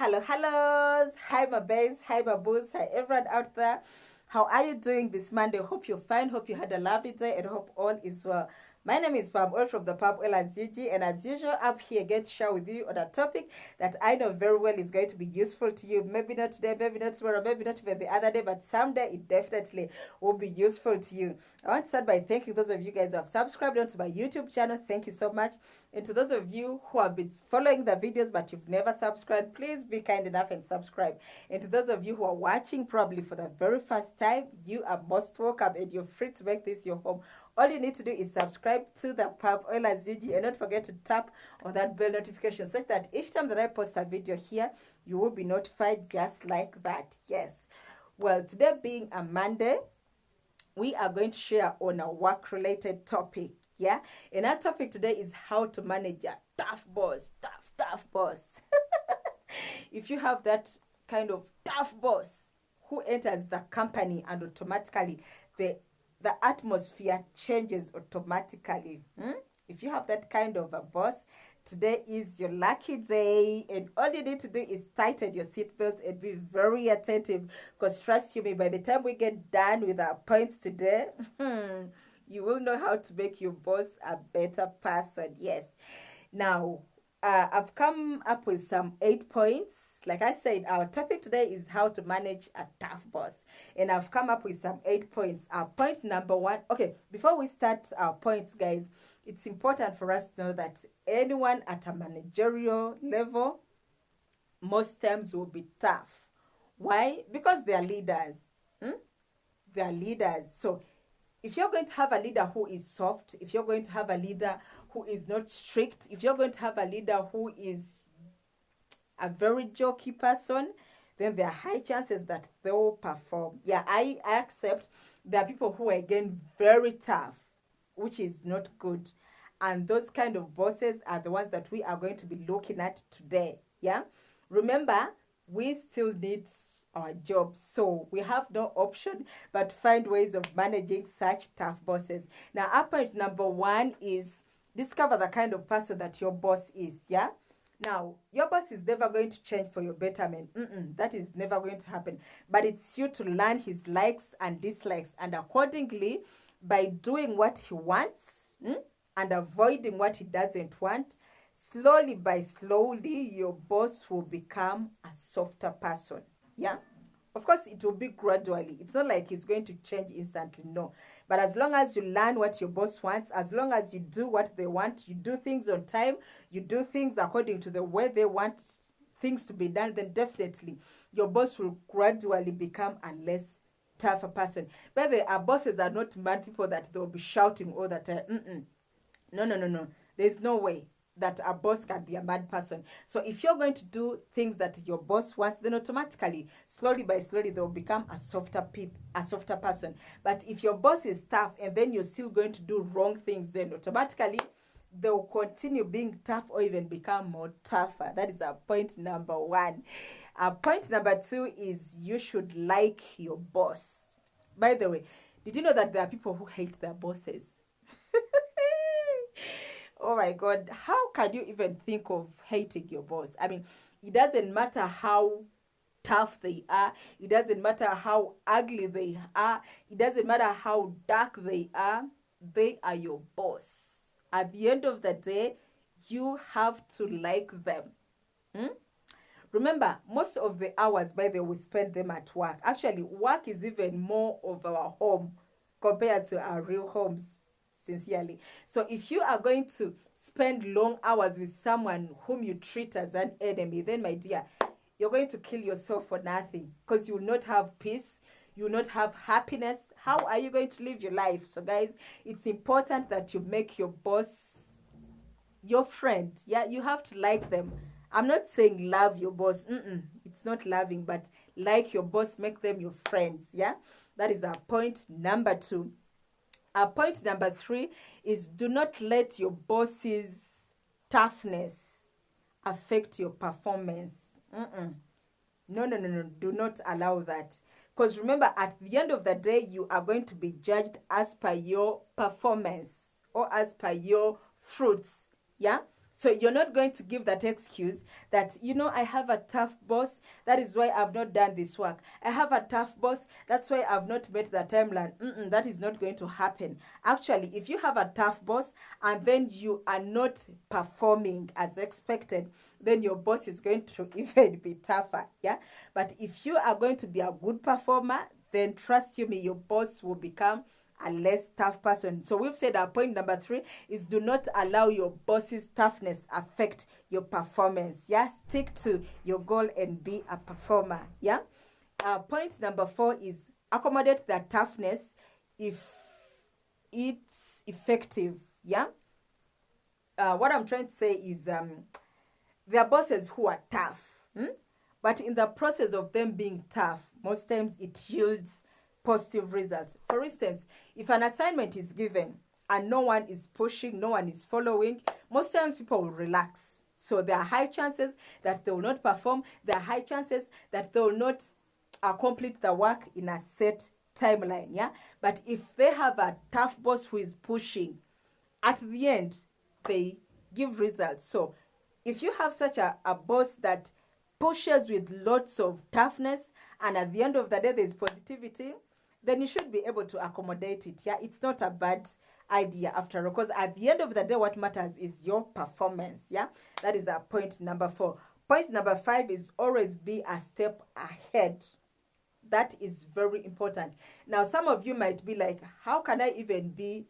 Hello, hellos. Hi, my babes. Hi, my boos. Hi, everyone out there. How are you doing this Monday? Hope you're fine. Hope you had a lovely day and hope all is well. My name is Pam Oil from the Pam Oil Aziji, and as usual, I'm here again to share with you on a topic that I know very well is going to be useful to you. Maybe not today, maybe not tomorrow, maybe not even the other day, but someday it definitely will be useful to you. I want to start by thanking those of you guys who have subscribed onto my YouTube channel. Thank you so much. And to those of you who have been following the videos but you've never subscribed, please be kind enough and subscribe. And to those of you who are watching probably for the very first time, you are most welcome and you're free to make this your home. All you need to do is subscribe to the Pam Oil Aziji and don't forget to tap on that bell notification such that each time that I post a video here, you will be notified just like that. Yes. Well, today being a Monday, we are going to share on a work-related topic. Yeah, and our topic today is how to manage a tough boss. Tough boss. If you have that kind of tough boss who enters the company and automatically the atmosphere changes automatically. If you have that kind of a boss, today is your lucky day, and all you need to do is tighten your seatbelts and be very attentive, because trust you me, by the time we get done with our points today, you will know how to make your boss a better person. Yes. Now, I've come up with some 8 points. Like I said, our topic today is how to manage a tough boss. And I've come up with some 8 points. Our point number 1. Okay, before we start our points, guys, it's important for us to know that anyone at a managerial level, most times will be tough. Why? Because they are leaders. They are leaders. So if you're going to have a leader who is soft, if you're going to have a leader who is not strict, if you're going to have a leader who is a very jokey person, then there are high chances that they will perform. Yeah, I accept there are people who are, again, very tough, which is not good. And those kind of bosses are the ones that we are going to be looking at today. Yeah, remember, we still need our jobs, so we have no option but find ways of managing such tough bosses. Now, our point number 1 is discover the kind of person that your boss is. Yeah. Now, your boss is never going to change for your betterment. That is never going to happen. But it's you to learn his likes and dislikes, and accordingly, by doing what he wants and avoiding what he doesn't want, slowly your boss will become a softer person. Yeah. Of course, it will be gradually. It's not like he's going to change instantly, no. But as long as you learn what your boss wants, as long as you do what they want, you do things on time, you do things according to the way they want things to be done, then definitely your boss will gradually become a less tougher person. But our bosses are not mad people that they'll be shouting all the time. No. There's no way that a boss can be a mad person. So if you're going to do things that your boss wants, then automatically, slowly they'll become a softer person. But if your boss is tough and then you're still going to do wrong things, then automatically they'll continue being tough or even become more tougher. That is our point number 1. Our point number 2 is you should like your boss. By the way, did you know that there are people who hate their bosses? Oh my God, how can you even think of hating your boss? I mean, it doesn't matter how tough they are. It doesn't matter how ugly they are. It doesn't matter how dark they are. They are your boss. At the end of the day, you have to like them. Remember, most of the hours, by the way, we spend them at work. Actually, work is even more of our home compared to our real homes. Sincerely. So if you are going to spend long hours with someone whom you treat as an enemy, then my dear, you're going to kill yourself for nothing, because you will not have peace, you will not have happiness. How are you going to live your life? So guys, it's important that you make your boss your friend. Yeah, you have to like them. I'm not saying love your boss. It's not loving, but like your boss, make them your friends. Yeah, that is our point number 2. Point number 3 is do not let your boss's toughness affect your performance. No. Do not allow that. Because remember, at the end of the day, you are going to be judged as per your performance or as per your fruits. Yeah? So you're not going to give that excuse that, you know, I have a tough boss, that is why I've not done this work. I have a tough boss, that's why I've not met the timeline. That is not going to happen. Actually, if you have a tough boss and then you are not performing as expected, then your boss is going to even be tougher. Yeah. But if you are going to be a good performer, then trust you me, your boss will become a less tough person. So we've said our point number 3 is do not allow your boss's toughness affect your performance. Yeah, stick to your goal and be a performer. Yeah. Point number 4 is accommodate the toughness if it's effective. Yeah. What I'm trying to say is there are bosses who are tough, but in the process of them being tough, most times it yields positive results. For instance, if an assignment is given and no one is pushing, no one is following, most times people will relax. So there are high chances that they will not perform. There are high chances that they will not complete the work in a set timeline. Yeah. But if they have a tough boss who is pushing, at the end, they give results. So if you have such a boss that pushes with lots of toughness and at the end of the day there's positivity, then you should be able to accommodate it. Yeah, it's not a bad idea after all, because at the end of the day what matters is your performance. Yeah, that is our point number 4. Point number 5 is always be a step ahead. That is very important. Now some of you might be like, how can I even be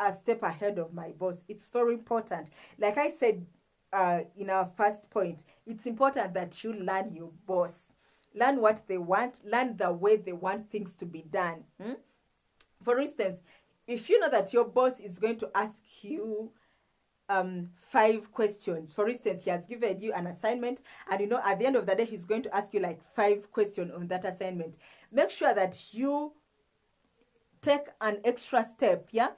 a step ahead of my boss? It's very important. Like I said in our first point, it's important that you learn your boss. Learn what they want. Learn the way they want things to be done. For instance, if you know that your boss is going to ask you 5 questions. For instance, he has given you an assignment and you know at the end of the day he's going to ask you like 5 questions on that assignment. Make sure that you take an extra step. Yeah,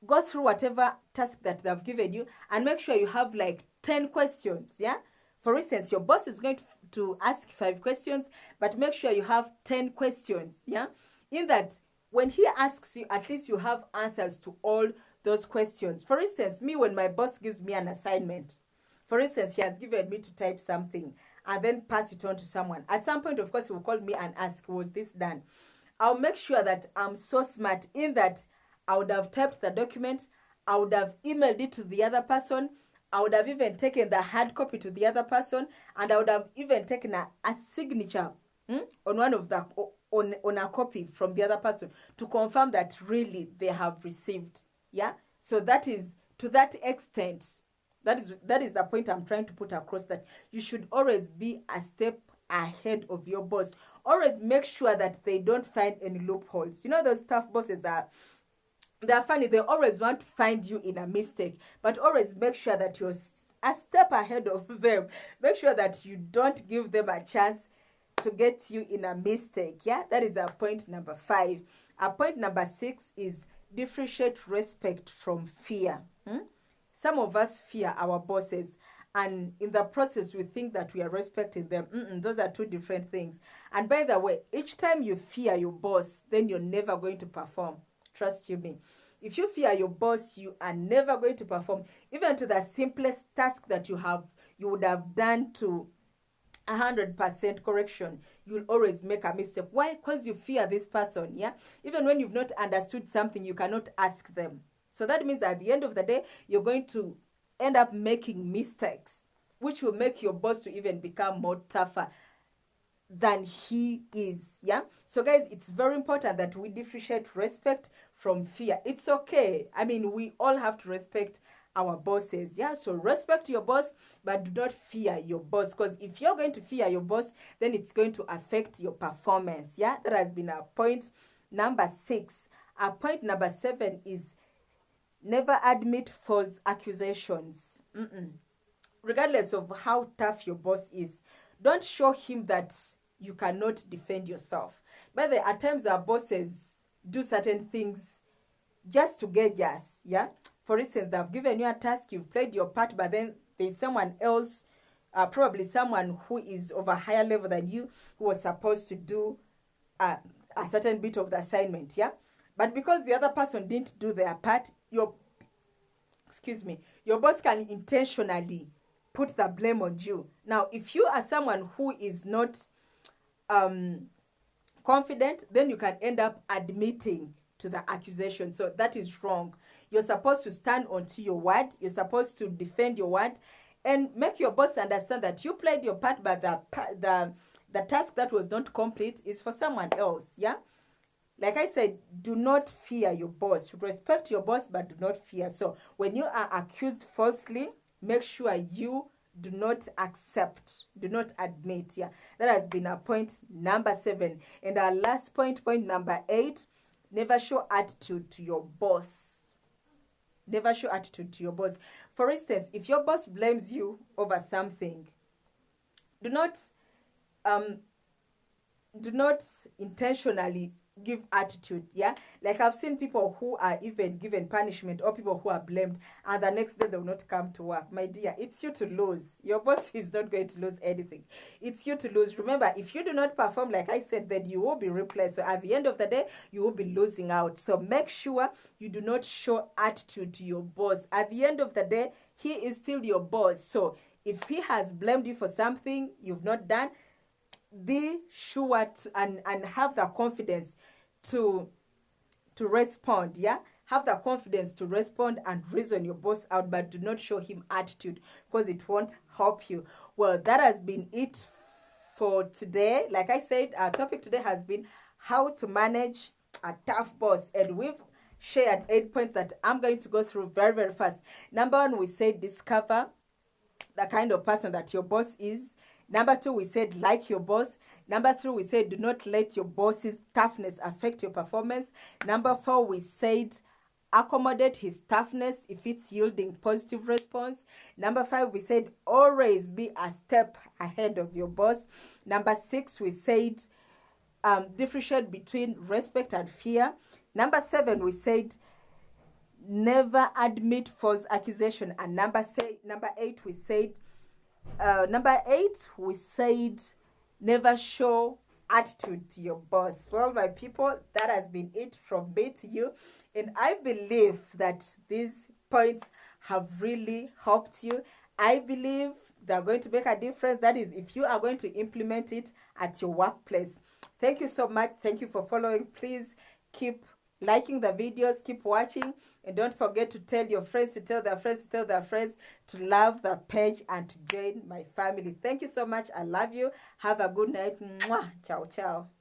go through whatever task that they've given you and make sure you have like 10 questions. Yeah, for instance, your boss is going to ask 5 questions, but make sure you have 10 questions. Yeah, in that when he asks you, at least you have answers to all those questions. For instance, me, when my boss gives me an assignment, for instance, he has given me to type something and then pass it on to someone. At some point, of course, he will call me and ask, was this done? I'll make sure that I'm so smart in that I would have typed the document, I would have emailed it to the other person, I would have even taken the hard copy to the other person, and I would have even taken a signature on one of the on a copy from the other person to confirm that really they have received. Yeah, so that is to that extent. That is the point I'm trying to put across, that you should always be a step ahead of your boss. Always make sure that they don't find any loopholes. You know, those tough bosses they're funny. They always want to find you in a mistake, but always make sure that you're a step ahead of them. Make sure that you don't give them a chance to get you in a mistake. Yeah, that is our point number 5. Our point number 6 is differentiate respect from fear. Some of us fear our bosses, and in the process we think that we are respecting them. Those are 2 different things. And by the way, each time you fear your boss, then you're never going to perform. Trust you me. If you fear your boss, you are never going to perform. Even to the simplest task that you would have done to 100% correction, you'll always make a mistake. Why? Because you fear this person. Yeah, even when you've not understood something, you cannot ask them. So that means at the end of the day, you're going to end up making mistakes, which will make your boss to even become more tougher than he is. Yeah, so guys, it's very important that we differentiate respect from fear. It's okay. I mean, we all have to respect our bosses. Yeah, so respect your boss, but do not fear your boss, because if you're going to fear your boss, then it's going to affect your performance. Yeah, that has been our point number 6. Our point number 7 is never admit false accusations. Regardless of how tough your boss is, don't show him that you cannot defend yourself. By the way, at times our bosses do certain things just to gauge us. Yeah, for instance, they've given you a task, you've played your part, but then there's someone else, probably someone who is of a higher level than you, who was supposed to do a certain bit of the assignment. Yeah, but because the other person didn't do their part, excuse me, your boss can intentionally put the blame on you. Now, if you are someone who is not confident, then you can end up admitting to the accusation. So that is wrong. You're supposed to stand onto your word. You're supposed to defend your word and make your boss understand that you played your part, but the task that was not complete is for someone else. Yeah. Like I said, do not fear your boss. Respect your boss, but do not fear. So when you are accused falsely, make sure you do not accept, do not admit. Yeah, that has been our point number 7. And our last point, point number 8, never show attitude to your boss. Never show attitude to your boss. For instance, if your boss blames you over something, do not intentionally give attitude. Yeah, like I've seen people who are even given punishment, or people who are blamed, and the next day they will not come to work. My dear, it's you to lose. Your boss is not going to lose anything. It's you to lose. Remember, if you do not perform, like I said, then you will be replaced. So at the end of the day, you will be losing out. So make sure you do not show attitude to your boss. At the end of the day, he is still your boss. So if he has blamed you for something you've not done, be sure and have the confidence to respond. Yeah, have the confidence to respond and reason your boss out, but do not show him attitude, because it won't help you. Well, that has been it for today. Like I said, our topic today has been how to manage a tough boss, and we've shared 8 points that I'm going to go through very, very fast. Number 1, we said discover the kind of person that your boss is. Number 2, we said like your boss. Number 3, we said do not let your boss's toughness affect your performance. Number 4, we said accommodate his toughness if it's yielding positive response. Number 5, we said always be a step ahead of your boss. Number 6, we said differentiate between respect and fear. Number 7, we said never admit false accusation. And number 8, we said never show attitude to your boss. Well, my people, that has been it from me to you, and I believe that these points have really helped you. I believe they're going to make a difference. That is, if you are going to implement it at your workplace. Thank you so much. Thank you for following. Please keep liking the videos, keep watching, and don't forget to tell your friends, to tell their friends, to tell their friends to love the page and to join my family. Thank you so much. I love you. Have a good night. Mwah. Ciao, ciao.